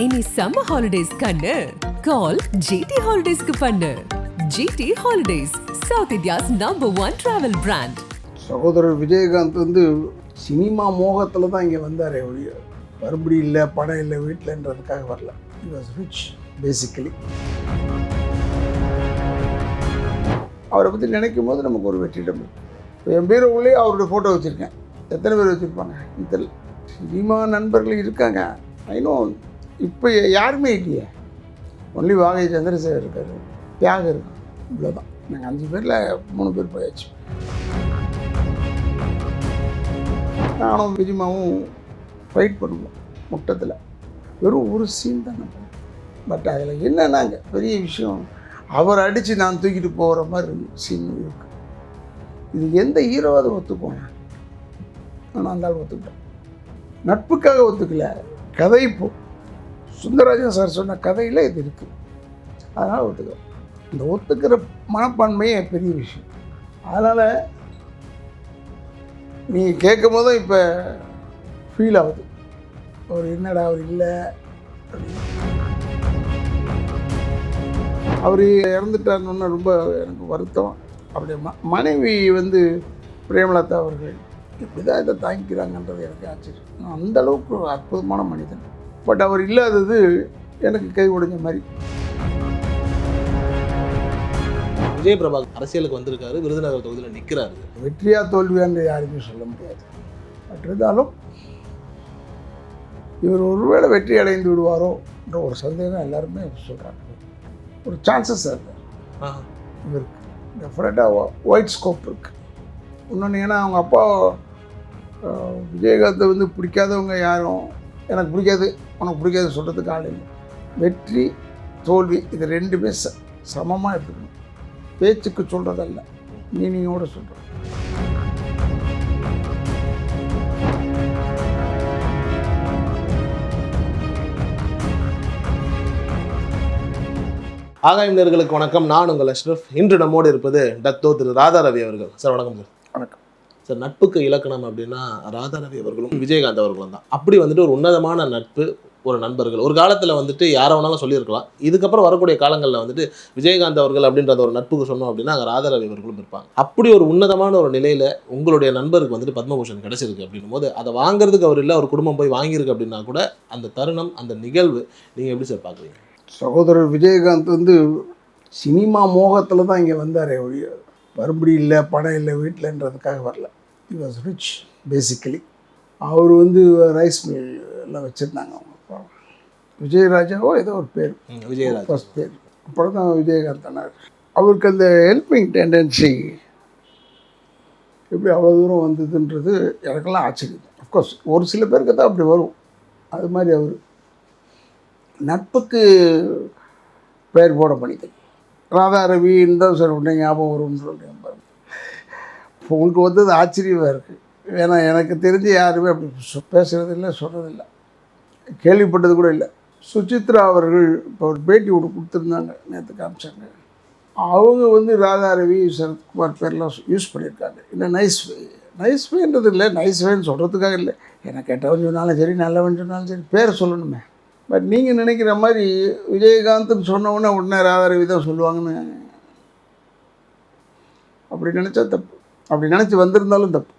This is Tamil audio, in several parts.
இனி சம்மர் ஹாலிடேஸ் கண்ணு கால் ஜிடி ஹாலிடேஸ்க்கு பண்ணு. GT holidays, south India's #1 travel brand. சகோதரர் விஜயகாந்த் வந்து சினிமா மோகத்தில் தான் இங்கே வந்தார். மறுபடி இல்லை, படம் இல்லை வீட்டில்ன்றதுக்காக வரல. He was rich basically. அவரை பற்றி நினைக்கும் போது நமக்கு ஒரு வெற்றிடம் இருக்குது. இப்போ என் பீரோவுலேயே அவருடைய ஃபோட்டோ வச்சுருக்கேன். எத்தனை பேர் வச்சுருப்பாங்க தெரியல. சினிமா நண்பர்கள் இருக்காங்க, ஐநோ. இப்போ யாருமே இல்லையே. ஒன்லி வாகை சந்திரசேகர் இருக்கார், தியாகம் இருக்கான், இவ்வளோதான். நாங்கள் 5 பேரில் 3 பேர் போயாச்சு. நானும் விஜயமாவும் ஃபைட் பண்ணுவோம் முட்டத்தில். வெறும் ஒரு சீன் தான் நம்ம. பட் அதில் என்னன்னாங்க பெரிய விஷயம், அவர் அடித்து நான் தூக்கிட்டு போகிற மாதிரி சீன் இருக்குது. இது எந்த ஹீரோவாவது ஒத்துக்குவாங்க? ஆனால் அந்த ஆள் ஒத்துக்கிட்டேன். நட்புக்காக ஒத்துக்கல, கதை. இப்போ சுந்தரராஜன் சார் சொன்ன கதையில் இது இருக்குது, அதனால் ஒத்துக்கிறோம். இந்த ஒத்துக்கிற மனப்பான்மையே பெரிய விஷயம். அதனால் நீங்கள் கேட்கும் போதும் இப்போ ஃபீல் ஆகுது, அவர் என்னடா அவர் இல்லை. அவர் இறந்துட்டாருன்னு ரொம்ப எனக்கு வருத்தம். அப்படியே மனைவி வந்து பிரேமலதா அவர்கள் இப்படி தான் இதை தாங்கிக்கிறாங்கன்றது எனக்கு ஆச்சரியம். அந்தளவுக்கு ஒரு அற்புதமான மனிதன். பட் அவர் இல்லாதது எனக்கு கை உடைஞ்ச மாதிரி. விஜய் பிரபா அரசியலுக்கு வந்திருக்காரு, விருதுநகர் தொகுதியில் நிற்கிறாரு. வெற்றியா தோல்வியான்னு யாருமே சொல்ல முடியாது. பட் இருந்தாலும் இவர் ஒருவேளை வெற்றி அடைந்து விடுவாரோன்ற ஒரு சந்தேகம் எல்லாருமே சொல்கிறாங்க. ஒரு சான்சஸ் இருக்குது இவருக்கு. டெஃபினட்டாக ஒயிட் ஸ்கோப் இருக்குது. இன்னொன்று, ஏன்னா அவங்க அப்பா விஜயகாந்தை வந்து பிடிக்காதவங்க யாரும் எனக்கு பிடிக்காது உனக்கு பிடிக்காது சொல்கிறதுக்கு ஆள் இல்லை. வெற்றி தோல்வி இது ரெண்டுமே சமமாக எடுத்துக்கணும். பேச்சுக்கு சொல்கிறதல்ல, மீனிங்கோடு சொல்கிறோம். ஆகாயம் நேயர்களுக்கு வணக்கம். நான் உங்கள் அஷ்ரஃப். இன்று நம்மோடு இருப்பது டத்தோ திரு ராதா ரவி அவர்கள். சார் வணக்கம் சார். வணக்கம் சார். நட்புக்கு இலக்கணம் அப்படின்னா ராதா ரவி அவர்களும் விஜயகாந்த் அவர்களும் தான். அப்படி வந்துட்டு ஒரு உன்னதமான நட்பு, ஒரு நண்பர்கள். ஒரு காலத்தில் வந்துட்டு யாரை வேணாலும் சொல்லியிருக்கலாம். இதுக்கப்புறம் வரக்கூடிய காலங்களில் வந்துட்டு விஜயகாந்த் அவர்கள் அப்படின்றத ஒரு நட்புக்கு சொன்னோம் அப்படின்னா அங்கே ராதா ரவி அவர்களும் இருப்பாங்க. அப்படி ஒரு உன்னதமான ஒரு நிலையில் உங்களுடைய நண்பருக்கு வந்துட்டு பத்மபூஷன் கிடைச்சிருக்கு அப்படின்னும் போது அதை வாங்குறதுக்கு அவர் இல்லை, அவர் குடும்பம் போய் வாங்கியிருக்கு அப்படின்னா கூட அந்த தருணம், அந்த நிகழ்வு நீங்கள் எப்படி சார் பார்க்குறீங்க? சகோதரர் விஜயகாந்த் வந்து சினிமா மோகத்தில் தான் இங்கே வந்தார். மறுபடி இல்லை, படம் இல்லை வீட்டில்ன்றதுக்காக வரல. He was rich basically. அவர் வந்து ரைஸ் மில் எல்லாம் வச்சுருந்தாங்க. அவங்க அப்பா விஜயராஜாவோ ஏதோ ஒரு பேர், விஜயராஜ் ஃபஸ்ட் பேர். அப்புறம் தான் விஜயகாந்த் ஆனார். அவருக்கு அந்த ஹெல்பிங் டெண்டன்சி எப்படி அவ்வளோ தூரம் வந்ததுன்றது எனக்கெல்லாம் ஆச்சரியம். அஃப்கோர்ஸ் ஒரு சில பேருக்கு தான் அப்படி வரும். அது மாதிரி அவர் நட்புக்கு பெயர் போட மனிதன். ராதா ரவின்னு தான் சார் உடனே ஞாபகம் வரும்னு சொல்கிறேன் பாருங்க. இப்போ உங்களுக்கு வந்தது ஆச்சரியமாக இருக்குது. ஏன்னா எனக்கு தெரிஞ்சு யாருமே அப்படி பேசுகிறது இல்லை, சொல்கிறதில்லை, கேள்விப்பட்டது கூட இல்லை. சுசித்ரா அவர்கள் இப்போ ஒரு பேட்டி ஒன்று கொடுத்துருந்தாங்க, நேற்று காமிச்சாங்க. அவங்க வந்து ராதா ரவி, சரத்குமார் பேர்லாம் யூஸ் பண்ணியிருக்காங்க. இல்லை நைஸ் வேன்றது இல்லை, நைஸ் வேன்னு சொல்கிறதுக்காக இல்லை. எனக்கு கெட்டவன் சொன்னாலும் சரி, நல்லவன் சொன்னாலும் சரி, பேர் சொல்லணுமே. பட் நீங்கள் நினைக்கிற மாதிரி விஜயகாந்த்னு சொன்னவுடனே உடனே ராதா ரவி தான் சொல்லுவாங்கன்னு அப்படி நினச்சா தப்பு. அப்படி நினச்சி வந்திருந்தாலும் தப்பு.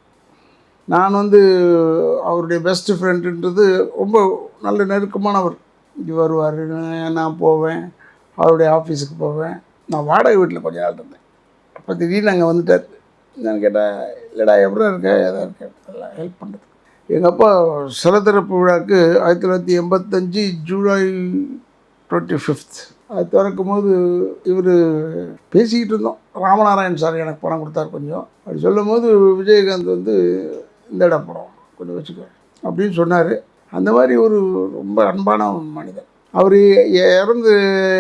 நான் வந்து அவருடைய பெஸ்ட்டு ஃப்ரெண்டுன்றது ரொம்ப நல்ல நெருக்கமானவர். இங்கே வருவார், நான் போவேன், அவருடைய ஆஃபீஸுக்கு போவேன். நான் வாடகை வீட்டில் கொஞ்ச நாள் இருந்தேன். அப்போ திடீர்னு அங்கே வந்துட்டார். நான் கேட்டேன், இல்லைடா எப்படி இருக்க, எதாக இருக்கேன், அதெல்லாம் ஹெல்ப் பண்ணுறது. எங்கள் அப்பா சிலத்திறப்பு விழாவுக்கு 1985 ஜூலை 25 அது திறக்கும் போது இவர் பேசிக்கிட்டு இருந்தோம். ராமநாராயண் சார் எனக்கு பணம் கொடுத்தார் கொஞ்சம். அப்படி சொல்லும் போது விஜயகாந்த் வந்து இந்த இடம் படம் கொஞ்சம் வச்சுக்கோ அப்படின்னு சொன்னார். அந்த மாதிரி ஒரு ரொம்ப அன்பான மனிதன். அவர்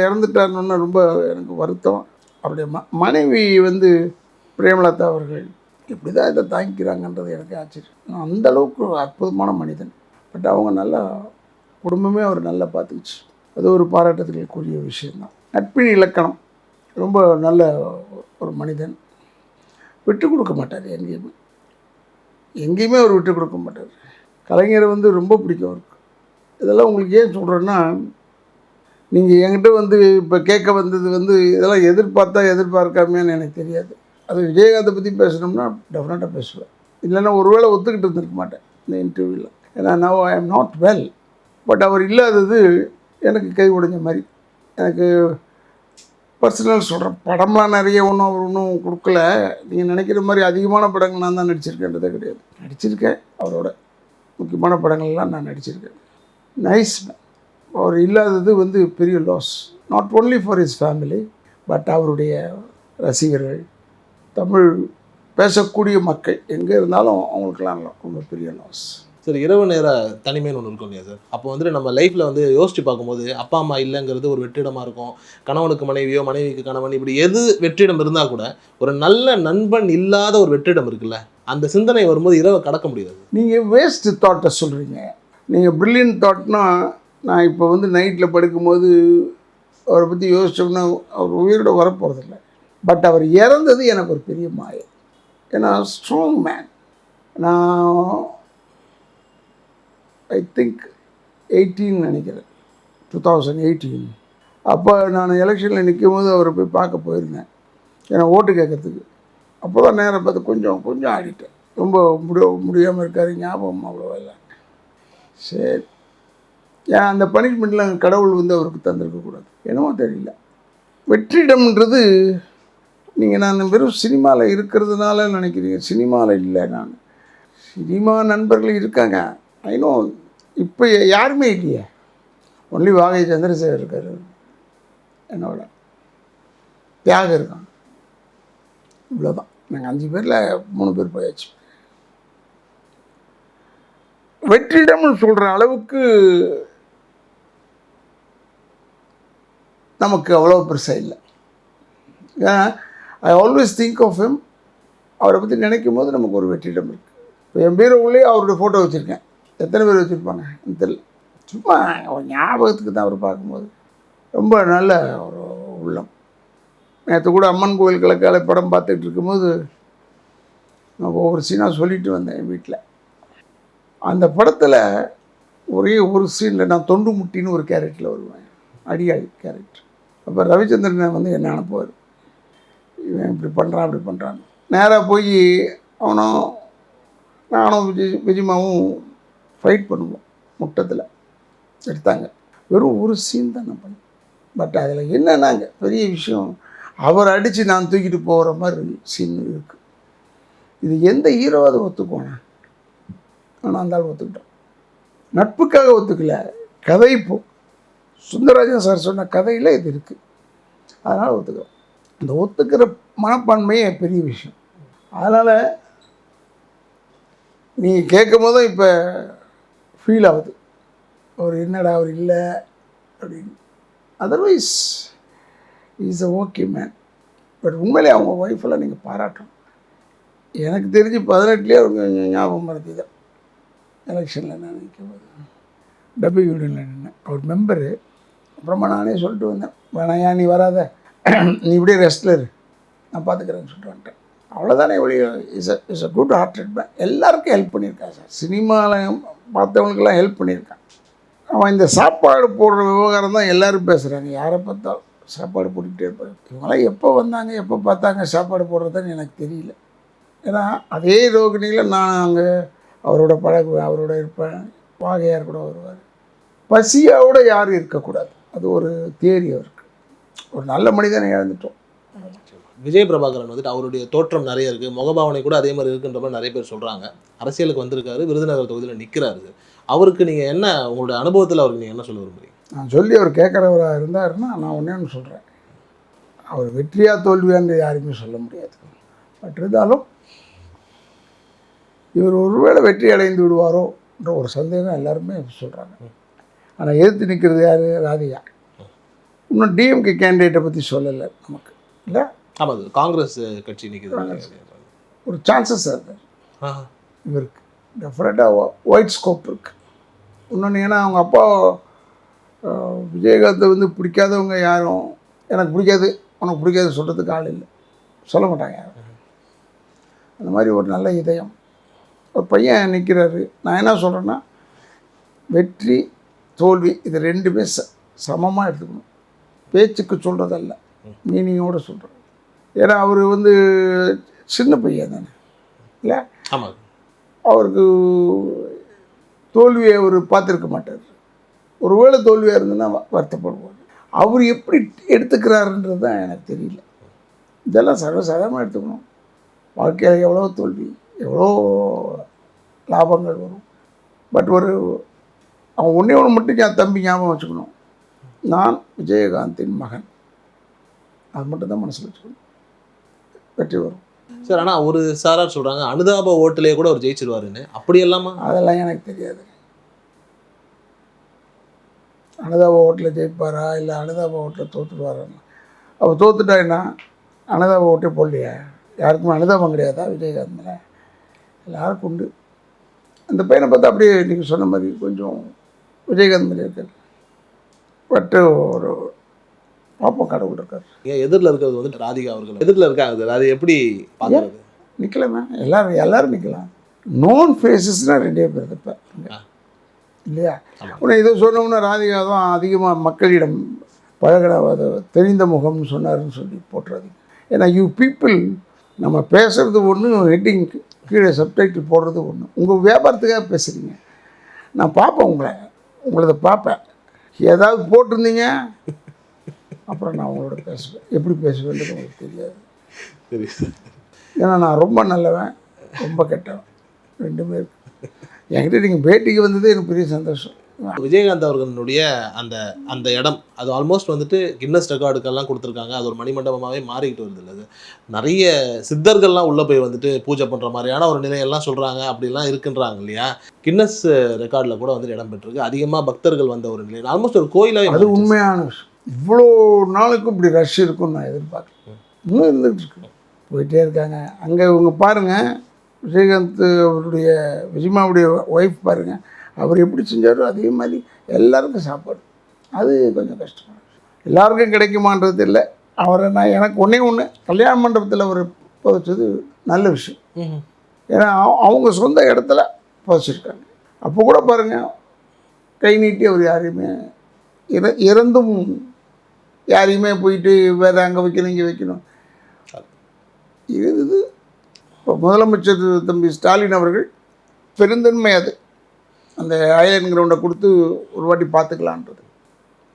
இறந்துட்டாருன்னு ரொம்ப எனக்கு வருத்தம். அப்படியே மனைவி வந்து பிரேமலதா அவர்கள் இப்படி தான் இதை தாங்கிக்கிறாங்கன்றது எனக்கு ஆச்சரியம். அந்தளவுக்கு ஒரு அற்புதமான மனிதன். பட் அவங்க நல்லா குடும்பமே அவர் நல்லா பார்த்துக்கிச்சு. அது ஒரு பாராட்டத்துக்குரிய விஷயந்தான். நட்பின் இலக்கணம். ரொம்ப நல்ல ஒரு மனிதன். விட்டு கொடுக்க மாட்டார் எங்கேயுமே அவர் விட்டு கொடுக்க மாட்டார். கலைஞரை வந்து ரொம்ப பிடிக்கும் அவருக்கு. இதெல்லாம் உங்களுக்கு ஏன் சொல்கிறேன்னா, நீங்கள் என்கிட்ட வந்து இப்போ கேட்க வந்தது வந்து இதெல்லாம் எதிர்பார்க்காமையான்னு எனக்கு தெரியாது. அது விஜயகாந்தை பற்றி பேசணும்னா டெஃபினட்டாக பேசுவேன். இல்லைன்னா ஒருவேளை ஒத்துக்கிட்டு இருந்திருக்க மாட்டேன் இந்த இன்டர்வியூவில். ஏன்னா now I am not well. But அவர் இல்லாதது எனக்கு கை உடைஞ்ச மாதிரி. எனக்கு பர்சனல் சொல்கிறேன், படம்லாம் நிறைய அவர் ஒன்றும் கொடுக்கல. நீங்கள் நினைக்கிற மாதிரி அதிகமான படங்கள் நான் தான் நடிச்சிருக்கேன்றதே கிடையாது. நடிச்சிருக்கேன், அவரோட முக்கியமான படங்கள்லாம் நான் நடிச்சிருக்கேன். Nice man. அவர் இல்லாதது வந்து பெரிய loss. Not only for his family, but அவருடைய ரசிகர்கள், தமிழ் பேசக்கூடிய மக்கள் எங்கே இருந்தாலும் அவங்களுக்கெல்லாம் ரொம்ப பெரிய லாஸ். சார், இரவு நேர தனிமைன்னு ஒன்று இருக்கும் இல்லையா சார்? அப்போ வந்துட்டு நம்ம லைஃப்பில் வந்து யோசிச்சு பார்க்கும்போது அப்பா அம்மா இல்லைங்கிறது ஒரு வெற்றிடமாக இருக்கும். கணவனுக்கு மனைவியோ, மனைவிக்கு கணவன், இப்படி எது வெற்றிடம் இருந்தால் கூட ஒரு நல்ல நண்பன் இல்லாத ஒரு வெற்றிடம் இருக்குல்ல, அந்த சிந்தனை வரும்போது இரவை கடக்க முடியாது. நீங்கள் வேஸ்ட் தாட்டை சொல்கிறீங்க. நீங்கள் ப்ரில்லியன்ட் தாட்னா, நான் இப்போ வந்து நைட்டில் படுக்கும்போது அவரை பற்றி யோசித்தோம்னா அவர் உயிரோட வரப்போகிறதில்ல. பட் அவர் இறந்தது எனக்கு ஒரு பெரிய மாயம். ஏன்னா ஸ்ட்ராங் மேன். நான் ஐ திங்க் 18 நினைக்கிறேன், 2018. அப்போ நான் எலெக்ஷனில் நிற்கும் போது அவரை போய் பார்க்க போயிருந்தேன், ஏன்னா ஓட்டு கேட்கறதுக்கு. அப்போ தான் நேரம் பார்த்து கொஞ்சம் ஆடிட்டேன். ரொம்ப முடியாமல் இருக்கார், ஞாபகம் அவ்வளோவா இல்லை. சரி, ஏன் அந்த பனிஷ்மெண்ட்லாம் கடவுள் வந்து அவருக்கு தந்திருக்கக்கூடாது, என்னமோ தெரியல. வெற்றிடம்ன்றது நான் வெறும் சினிமாவில் இருக்கிறதுனால நினைக்கிறீங்க. சினிமாவில் இல்லை, நான் சினிமா நண்பர்கள் இருக்காங்க, ஐநோ. இப்போ யாருமே இல்லையே, ஒன்லி வாகை சந்திரசேகர் இருக்கார், என்னோட தியாகம் இருக்கான், இவ்வளோதான். நாங்கள் 5 பேரில் 3 பேர் போயாச்சு. வெற்றிடம்னு சொல்கிற அளவுக்கு நமக்கு அவ்வளோ பெருசாக இல்லை. ஏன்னா I always think of him. அவரை பற்றி நினைக்கும் போது நமக்கு ஒரு வெற்றிடம் இருக்குது. இப்போ என் பீரோவுலேயே அவருடைய ஃபோட்டோ வச்சுருக்கேன். எத்தனை பேர் வச்சுருப்பாங்க தெரியல, சும்மா ஒரு ஞாபகத்துக்கு தான் அவர் பார்க்கும்போது. ரொம்ப நல்ல ஒரு உள்ளம். நேற்று கூட அம்மன் கோயில் கிழக்கால படம் பார்த்துட்டு இருக்கும்போது நான் ஒவ்வொரு சீனாக சொல்லிட்டு வந்தேன் என் வீட்டில். அந்த படத்தில் ஒரே ஒரு சீனில் நான் தொண்டு முட்டின்னு ஒரு கேரக்டரில் வருவேன், அடியாள் கேரக்டர். அப்போ ரவிச்சந்திரனை வந்து என்னை அனுப்புவார், இவன் இப்படி பண்ணுறான் அப்படி பண்ணுறான்னு. நேராக போய் நானும் விஜயமாவும் ஃபைட் பண்ணுவோம். முட்டத்தில் எடுத்தாங்க. வெறும் ஒரு சீன் தான் நான் பண்ணேன். பட் அதில் என்னன்னாங்க பெரிய விஷயம், அவர் அடித்து நான் தூக்கிட்டு போகிற மாதிரி சீன் இருக்குது. இது எந்த ஹீரோவாவது ஒத்துக்குவானா? ஆனால் அந்த ஆள் ஒத்துக்கிட்டோம். நட்புக்காக ஒத்துக்கல, கதை. இப்போ சுந்தரராஜன் சார் சொன்ன கதையில் இது இருக்குது, அதனால் ஒத்துக்கிறோம். இந்த ஒத்துக்கிற மனப்பான்மையே பெரிய விஷயம். அதனால் நீங்கள் கேட்கும் போதும் இப்போ ஃபீல் ஆகுது, அவர் என்னடா அவர் இல்லை அப்படின்னு. Otherwise is a okay man. But உண்மையிலே அவங்க ஒய்ஃபெல்லாம் நீங்கள் பாராட்டணும். எனக்கு தெரிஞ்சு 18லேயே அவங்க ஞாபகம் மறதி தான். எலெக்ஷனில் நான் நிற்கும்போது WUDல நின்னேன், அவர் மெம்பரு. அப்புறமா நானே சொல்லிட்டு வந்தேன், வேணாயா நீ வராத, நீ இப்படியே ரெஸ்ட்டில் இரு, நான் பார்த்துக்கிறேன்னு சொல்லிட்டு வந்துட்டேன். அவ்வளோதானே ஒழிய is a good hearted man. எல்லாருக்கும் ஹெல்ப் பண்ணியிருக்கான் சார். சினிமாவில் பார்த்தவங்களுக்கெல்லாம் ஹெல்ப் பண்ணியிருக்கான். அவன் இந்த சாப்பாடு போடுற விவகாரம் தான் எல்லோரும் பேசுகிறாங்க. யாரை பார்த்தாலும் சாப்பாடு போட்டுக்கிட்டே இருப்பாங்க. இவங்களாம் எப்போ வந்தாங்க, எப்போ பார்த்தாங்க சாப்பாடு போடுறதுன்னு எனக்கு தெரியல. ஏன்னா அதே ரோகிணியில் நான் அங்கே அவரோட பழகுவேன், அவரோட இருப்பேன். வாகையார் கூட வருவார். பசியோட யாரும் இருக்கக்கூடாது, அது ஒரு தியரி அவருக்கு. ஒரு நல்ல மனிதனை இழந்துட்டோம். விஜய் பிரபாகரன் வந்துட்டு அவருடைய தோற்றம் நிறைய இருக்குது, முகபாவனை கூட அதே மாதிரி இருக்குன்ற மாதிரி நிறைய பேர் சொல்கிறாங்க. அரசியலுக்கு வந்திருக்காரு, விருதுநகர் தொகுதியில் நிற்கிறாரு. அவருக்கு நீங்கள் என்ன, உங்களுடைய அனுபவத்தில் அவருக்கு நீங்கள் என்ன சொல்ல விரும்புகிறீங்க? நான் சொல்லி அவர் கேட்குறவராக இருந்தாருன்னா நான் ஒன்று சொல்கிறேன், அவர் வெற்றியா தோல்வியான்னு யாருமே சொல்ல முடியாது. பட் இருந்தாலும் இவர் ஒருவேளை வெற்றி அடைந்து விடுவாரோன்ற ஒரு சந்தேகம் எல்லாருமே சொல்கிறாங்க. ஆனால் எதிர்த்து நிற்கிறது யார்? ராதிகா. இன்னும் டிஎம்கே கேண்டிடேட்டை பற்றி சொல்லலை நமக்கு, இல்லை? ஆமாம், காங்கிரஸ் கட்சி நிற்கிறது. ஒரு சான்சஸ் இருக்குது இவருக்கு, டெஃபினட்டாக ஒயிட் ஸ்கோப் இருக்குது. இன்னொன்று, ஏன்னா அவங்க அப்பா விஜயகாந்தை வந்து பிடிக்காதவங்க யாரும் எனக்கு பிடிக்காது உனக்கு பிடிக்காது சொல்கிறதுக்கு ஆள் இல்லை, சொல்ல மாட்டாங்க யாரும். அந்த மாதிரி ஒரு நல்ல இதயம் ஒரு பையன் நிற்கிறாரு. நான் என்ன சொல்கிறேன்னா, வெற்றி தோல்வி இது ரெண்டுமே சமமாக எடுத்துக்கணும். பேச்சுக்கு சொல்கிறதல்ல, மீனிங்கோடு சொல்கிறது. ஏன்னா அவர் வந்து சின்ன பையன் தானே இல்லை, ஆமாம். அவருக்கு தோல்வியை அவர் பார்த்துருக்க மாட்டார். ஒருவேளை தோல்வியாக இருந்ததுன்னா வருத்தப்படுவார். அவர் எப்படி எடுத்துக்கிறாருன்றது தான் எனக்கு தெரியல. இதெல்லாம் சர்வசாதாரணமாக எடுத்துக்கணும். வாழ்க்கையில் எவ்வளோ தோல்வி, எவ்வளோ லாபங்கள் வரும். பட் அவன் ஒன்றே ஒன்று மட்டும் என் தம்பி ஞாபகம் வச்சுக்கணும், நான் விஜயகாந்தின் மகன். அது மட்டும்தான் மனசில் வச்சுக்கணும், வெற்றி வரும். சார் ஆனால் ஒரு சாரார் சொல்கிறாங்க அனுதாப ஓட்டிலே கூட அவர் ஜெயிச்சிருவாருன்னு. அப்படி இல்லாமல் அதெல்லாம் எனக்கு தெரியாது. அனுதாப ஓட்டில் ஜெயிப்பாரா இல்லை அனுதாப ஓட்டில் தோற்றுடுவாரான்னு. அவர் தோத்துட்டா என்ன, அனுதாப ஓட்டே போடலையா? யாருக்குமே அனுதாபம் கிடையாதா விஜயகாந்த் மேலே? எல்லாருக்கும் உண்டு. அந்த பையனை பார்த்தா அப்படியே நீங்கள் சொன்ன மாதிரி கொஞ்சம் விஜயகாந்த் மாதிரி இருக்கார். பட்டு ஒரு பாப்போம், கடவுள் இருக்கார். ஏன் எதிரில் இருக்கிறது வந்து ராதிகா அவர்கள் எதிரில் இருக்காங்க சார், அது எப்படி பார்க்குறது? நிற்கலாமே, எல்லாரும் நிற்கலாம். நோன் ஃபேஸஸ்னால் 2 பேர் இருப்பேன் இல்லையா? உடனே இதை சொன்னோம்னா ராதிகா தான் அதிகமாக மக்களிடம் பழகின தெரிந்த முகம்னு சொன்னார்னு சொல்லி போட்டுறாதீங்க. ஏன்னா யூ பீப்புள் நம்ம பேசுகிறது ஒன்று, ஹெட்டிங் கீழே சப்டைட்டில் போடுறது ஒன்று. உங்கள் வியாபாரத்துக்காக பேசுகிறீங்க. நான் பார்ப்பேன், உங்களதை பார்ப்பேன். ஏதாவது போட்டிருந்தீங்க அப்புறம் நான் உங்களோட பேசுவேன். எப்படி பேசுவேன்றது உங்களுக்கு தெரியாது. சரி. ஏன்னா நான் ரொம்ப நல்லவன், ரொம்ப கெட்டவன், 2மே இருக்கு. என்கிட்ட நீங்கள் பேட்டிக்கு வந்தது எனக்கு பெரிய சந்தோஷம். விஜயகாந்த் அவர்களுடைய அந்த அந்த இடம் அது ஆல்மோஸ்ட் வந்துட்டு கின்னஸ் ரெக்கார்டுக்கெல்லாம் கொடுத்துருக்காங்க. அது ஒரு மணிமண்டபமாகவே மாறிக்கிட்டு வருது. இல்லை, நிறைய சித்தர்கள்லாம் உள்ளே போய் வந்துட்டு பூஜை பண்ணுற மாதிரியான ஒரு நிலையெல்லாம் சொல்கிறாங்க. அப்படிலாம் இருக்குன்றாங்க இல்லையா? கின்னஸ் ரெக்கார்டில் கூட வந்துட்டு இடம் பெற்றிருக்கு. அதிகமாக பக்தர்கள் வந்த ஒரு நிலை, ஆல்மோஸ்ட் ஒரு கோயிலாக. அது உண்மையான விஷயம். இவ்வளோ நாளுக்கும் இப்படி ரஷ் இருக்குன்னு நான் எதிர்பார்க்குறேன். இன்னும் இருந்துகிட்டு இருக்கு, போயிட்டே இருக்காங்க. அங்கே இவங்க பாருங்கள், விஜயகாந்த் அவருடைய விஜயமாவுடைய ஒய்ஃப் பாருங்கள், அவர் எப்படி செஞ்சாரோ அதே மாதிரி எல்லாருக்கும் சாப்பாடு. அது கொஞ்சம் கஷ்டமான விஷயம். எல்லாருக்கும் கிடைக்குமான்றது இல்லை. அவரை நான் எனக்கு ஒன்று கல்யாண மண்டபத்தில் அவர் புதைச்சது நல்ல விஷயம். ஏன்னா அவங்க சொந்த இடத்துல புதைச்சிருக்காங்க. அப்போ கூட பாருங்கள், கை நீட்டி அவர் யாரையுமே இறந்தும் யாரையுமே போயிட்டு வேறு அங்கே வைக்கணும் இங்கே வைக்கணும். இது இப்போ முதலமைச்சர் தம்பி ஸ்டாலின் அவர்கள் பெருந்தன்மை அது அந்த ஐலண்ட் கிரவுண்டை கொடுத்து ஒரு வாட்டி பார்த்துக்கலான்றது.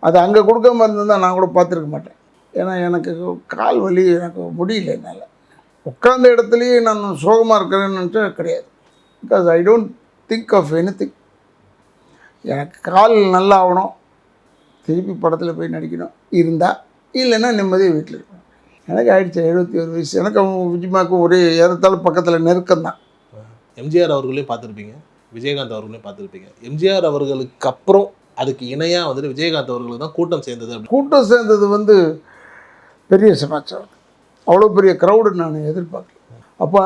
அது அங்கே கொடுக்காம இருந்திருந்தால் நான் கூட பார்த்துருக்க மாட்டேன். ஏன்னா எனக்கு கால் வலி, எனக்கு முடியல, என்னால் உட்கார்ந்த இடத்துலையே நான் சோகமாக இருக்கிறேன்னு நினச்சா கிடையாது. Because I don't think of anything. எனக்கு கால் நல்லா ஆகணும், திருப்பி படத்தில் போய் நடிக்கணும் இருந்தால், இல்லைன்னா நிம்மதியாக வீட்டில் இருக்கணும். எனக்கு ஆயிடுச்சு 71 வயசு. எனக்கு அவங்க விஜயமாவுக்கும் ஒரே ஏறத்தாலும் பக்கத்தில் நெருக்கம்தான். எம்ஜிஆர் அவர்களையும் பார்த்துருப்பீங்க, விஜயகாந்த் அவர்களையும் பார்த்துருப்பீங்க. எம்ஜிஆர் அவர்களுக்கு அப்புறம் அதுக்கு இணையாக வந்துட்டு விஜயகாந்த் அவர்களுக்கு தான் கூட்டம் சேர்ந்தது. கூட்டம் சேர்ந்தது வந்து பெரிய சமாச்சாரம். அவ்வளோ பெரிய க்ரௌடு நான் எதிர்பார்க்கல. அப்போ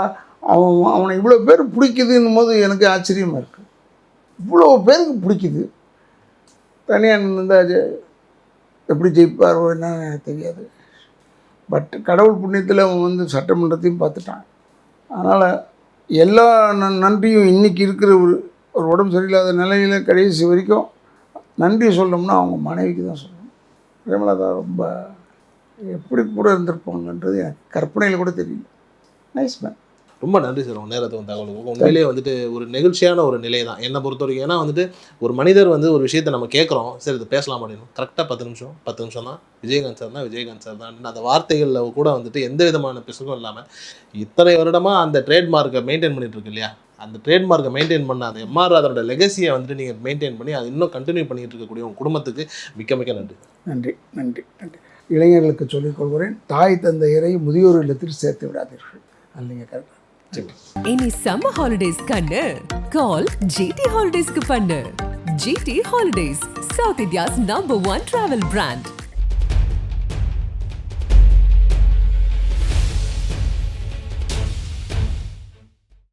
அவனை இவ்வளோ பேர் பிடிக்குதுன்னும் போது எனக்கு ஆச்சரியமாக இருக்குது. இவ்வளோ பேருக்கு பிடிக்குது. தனியாக இருந்தால் எப்படி ஜெயிப்பாரோ என்னன்னு எனக்கு தெரியாது. பட் கடவுள் புண்ணியத்தில் அவன் வந்து சட்டமன்றத்தையும் பார்த்துட்டான். அதனால் எல்லா நன்றியும் இன்றைக்கி இருக்கிற ஒரு உடம்பு சரியில்லாத நிலையில் கடைசி வரைக்கும் நன்றி சொல்லணும்னா அவங்க மனைவிக்கு தான் சொல்லணும். பிரேமலதா ரொம்ப எப்படி கூட இருந்திருப்பாங்கன்றது எனக்கு கற்பனையில் கூட தெரியல. Nice man. ரொம்ப நன்றி சார் உங்கள் நேரத்துக்கு தகவலுக்கு. உண்மையிலேயே வந்துட்டு ஒரு நெகிழ்ச்சியான ஒரு நிலை தான் என்னை பொறுத்த வரைக்கும். ஏன்னா வந்துட்டு ஒரு மனிதர் வந்து ஒரு விஷயத்தை நம்ம கேட்குறோம், சரி இது பேசலாம் அப்படின்னு கரெக்டாக 10 நிமிஷம் தான் விஜயகாந்த் சார் தான் அந்த வார்த்தைகளில் கூட வந்துட்டு எந்த விதமான பிசுக்கும் இல்லாமல் இத்தனை வருடமாக அந்த ட்ரேட்மார்க்கை மெயின்டைன் பண்ணிட்டு இருக்கு இல்லையா? அந்த ட்ரேட்மார்க்கை மெயின்டைன் பண்ண அந்த எம்ஆர் அதோட லெகசியை வந்துட்டு நீங்கள் மெயின்டைன் பண்ணி அது இன்னும் கண்டினியூ பண்ணிட்டு இருக்கக்கூடிய உங்கள் குடும்பத்துக்கு மிக்க நன்றி. நன்றி நன்றி நன்றி. இளைஞர்களுக்கு சொல்லிக் கொள்கிறேன், தாய் தந்தையரை முதியோர் இல்லத்தில் சேர்த்து விடாதீர்கள். அல்லீங்க கரெக்டாக. இனி சம்மர் ஹாலிடேஸ் கண்ணு கால் ஜிடி ஹாலிடேஸ்க்கு பண்ணு. GT holidays, south India's number 1 travel brand.